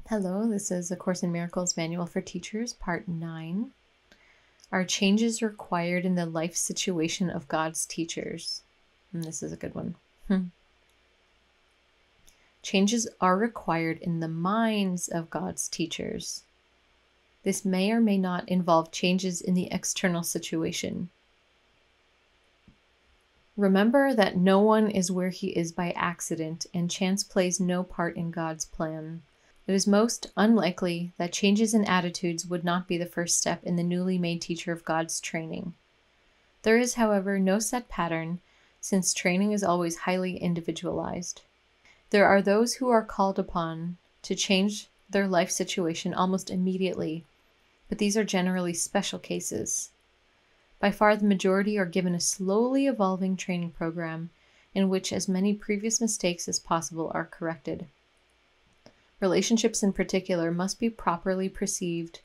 Hello, this is A Course in Miracles Manual for Teachers, Part 9. Are changes required in the life situation of God's teachers? And this is a good one. Changes are required in the minds of God's teachers. This may or may not involve changes in the external situation. Remember that no one is where he is by accident, and chance plays no part in God's plan. It is most unlikely that changes in attitudes would not be the first step in the newly made teacher of God's training. There is, however, no set pattern, since training is always highly individualized. There are those who are called upon to change their life situation almost immediately, but these are generally special cases. By far the majority are given a slowly evolving training program in which as many previous mistakes as possible are corrected. Relationships in particular must be properly perceived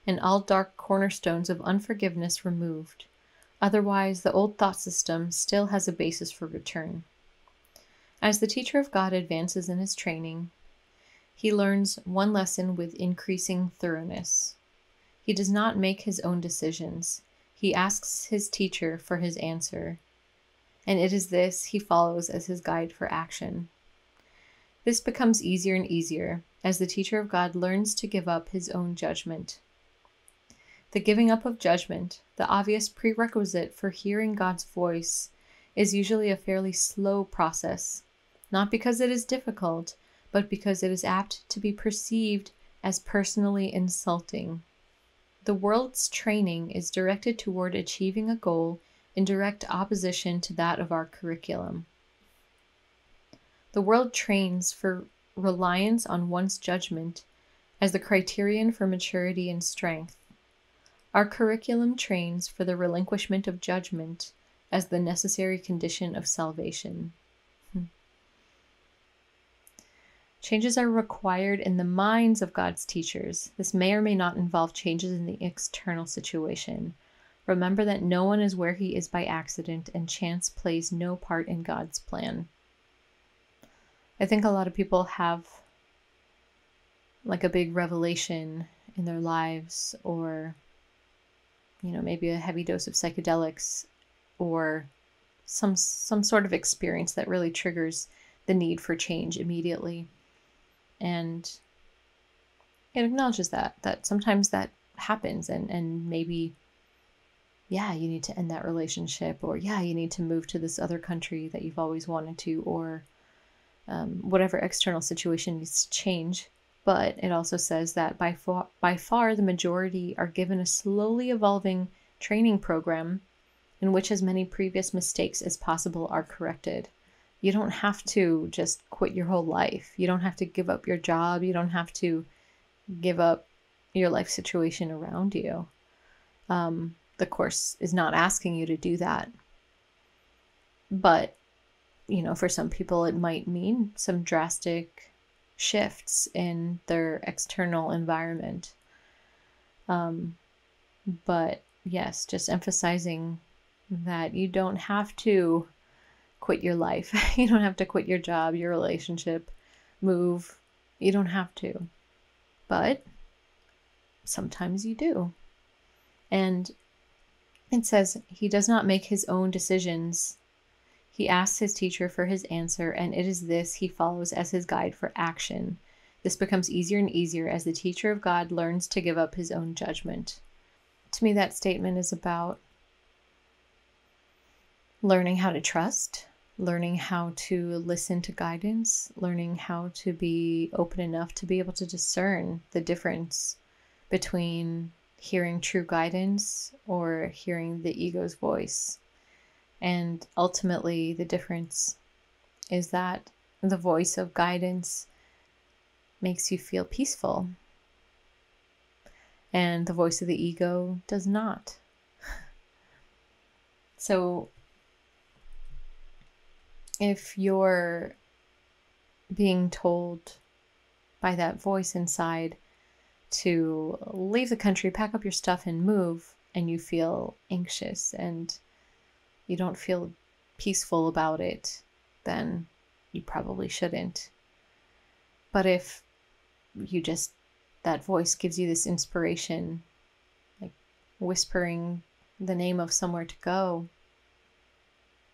and all dark cornerstones of unforgiveness removed. Otherwise, the old thought system still has a basis for return. As the teacher of God advances in his training, he learns one lesson with increasing thoroughness. He does not make his own decisions. He asks his teacher for his answer, and it is this he follows as his guide for action. This becomes easier and easier as the teacher of God learns to give up his own judgment. The giving up of judgment, the obvious prerequisite for hearing God's voice, is usually a fairly slow process, not because it is difficult, but because it is apt to be perceived as personally insulting. The world's training is directed toward achieving a goal in direct opposition to that of our curriculum. The world trains for reliance on one's judgment as the criterion for maturity and strength. Our curriculum trains for the relinquishment of judgment as the necessary condition of salvation. Changes are required in the minds of God's teachers. This may or may not involve changes in the external situation. Remember that no one is where he is by accident, and chance plays no part in God's plan. I think a lot of people have like a big revelation in their lives, or maybe a heavy dose of psychedelics, or some sort of experience that really triggers the need for change immediately. And it acknowledges that sometimes that happens, and maybe, you need to end that relationship, or you need to move to this other country that you've always wanted to, or whatever external situation needs to change. But it also says that by far the majority are given a slowly evolving training program in which as many previous mistakes as possible are corrected. You don't have to just quit your whole life. You don't have to give up your job. You don't have to give up your life situation around you. The Course is not asking you to do that. But for some people, it might mean some drastic shifts in their external environment. But yes, just emphasizing that you don't have to quit your life. You don't have to quit your job, your relationship, move. You don't have to. But sometimes you do. And it says he does not make his own decisions. He asks his teacher for his answer, and it is this he follows as his guide for action. This becomes easier and easier as the teacher of God learns to give up his own judgment. To me, that statement is about learning how to trust, learning how to listen to guidance, learning how to be open enough to be able to discern the difference between hearing true guidance or hearing the ego's voice. And ultimately, the difference is that the voice of guidance makes you feel peaceful, and the voice of the ego does not. So if you're being told by that voice inside to leave the country, pack up your stuff and move, and you feel anxious and you don't feel peaceful about it, then you probably shouldn't. But if that voice gives you this inspiration, like whispering the name of somewhere to go.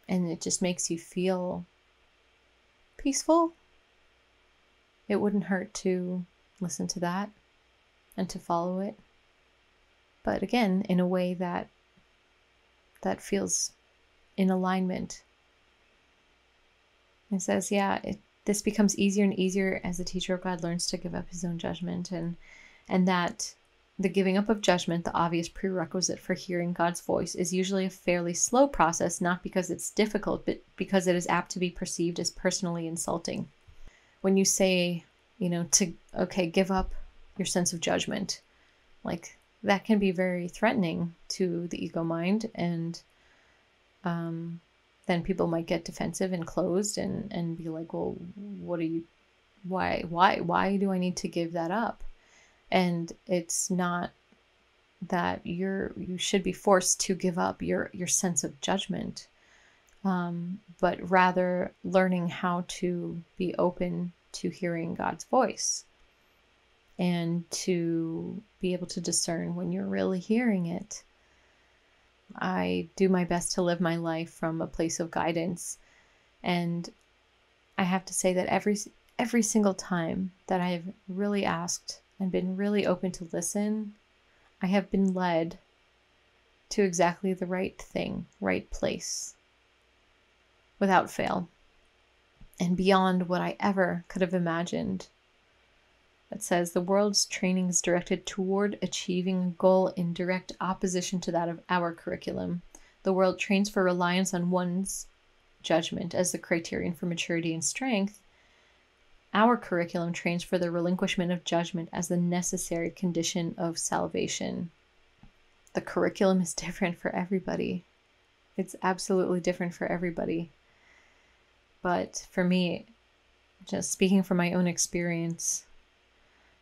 And it just makes you feel peaceful. It wouldn't hurt to listen to that and to follow it. But again, in a way that feels in alignment. It says, this becomes easier and easier as the teacher of God learns to give up his own judgment, and that the giving up of judgment, the obvious prerequisite for hearing God's voice, is usually a fairly slow process, not because it's difficult, but because it is apt to be perceived as personally insulting. When you say, give up your sense of judgment, like that can be very threatening to the ego mind, and then people might get defensive and closed and be like, well, why do I need to give that up? And it's not that you should be forced to give up your sense of judgment, but rather learning how to be open to hearing God's voice and to be able to discern when you're really hearing it. I do my best to live my life from a place of guidance, and I have to say that every single time that I've really asked and been really open to listen, I have been led to exactly the right thing, right place, without fail, and beyond what I ever could have imagined. It says the world's training is directed toward achieving a goal in direct opposition to that of our curriculum. The world trains for reliance on one's judgment as the criterion for maturity and strength. Our curriculum trains for the relinquishment of judgment as the necessary condition of salvation. The curriculum is different for everybody. It's absolutely different for everybody. But for me, just speaking from my own experience,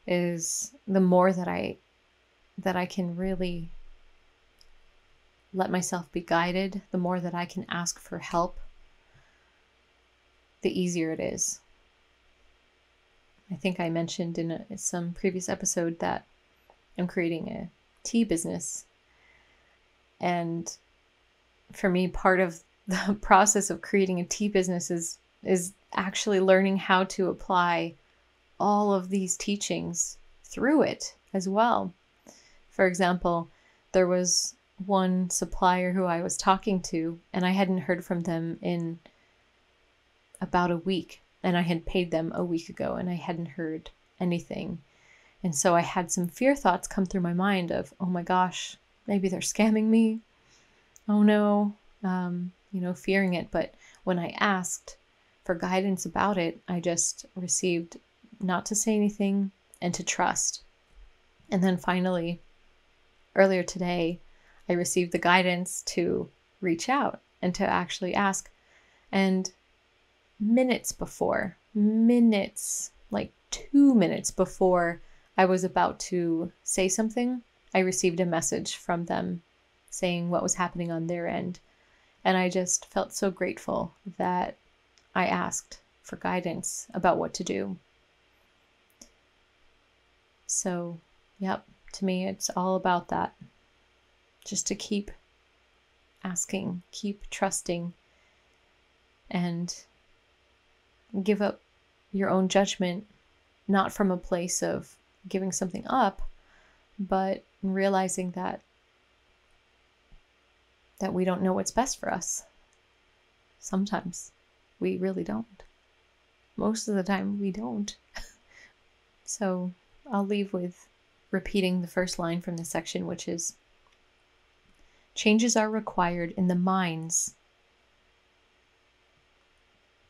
is the more that I can really let myself be guided, the more that I can ask for help, the easier it is. I think I mentioned in some previous episode that I'm creating a tea business. And for me, part of the process of creating a tea business is actually learning how to apply all of these teachings through it as well. For example, there was one supplier who I was talking to, and I hadn't heard from them in about a week, and I had paid them a week ago, and I hadn't heard anything. And so I had some fear thoughts come through my mind of, oh my gosh, maybe they're scamming me. Oh no, fearing it. But when I asked for guidance about it, I just received not to say anything and to trust. And then finally, earlier today, I received the guidance to reach out and to actually ask. And minutes, like 2 minutes before I was about to say something, I received a message from them saying what was happening on their end. And I just felt so grateful that I asked for guidance about what to do. So, to me, it's all about that. Just to keep asking, keep trusting, and give up your own judgment, not from a place of giving something up, but realizing that we don't know what's best for us. Sometimes we really don't. Most of the time we don't. So I'll leave with repeating the first line from the section, which is, changes are required in the minds,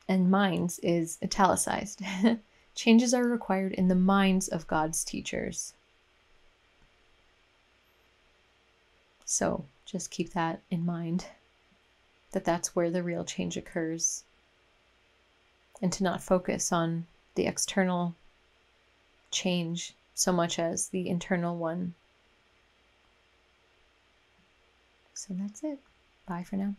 and minds is italicized. Changes are required in the minds of God's teachers. So just keep that in mind, that that's where the real change occurs, and to not focus on the external change so much as the internal one. So that's it. Bye for now.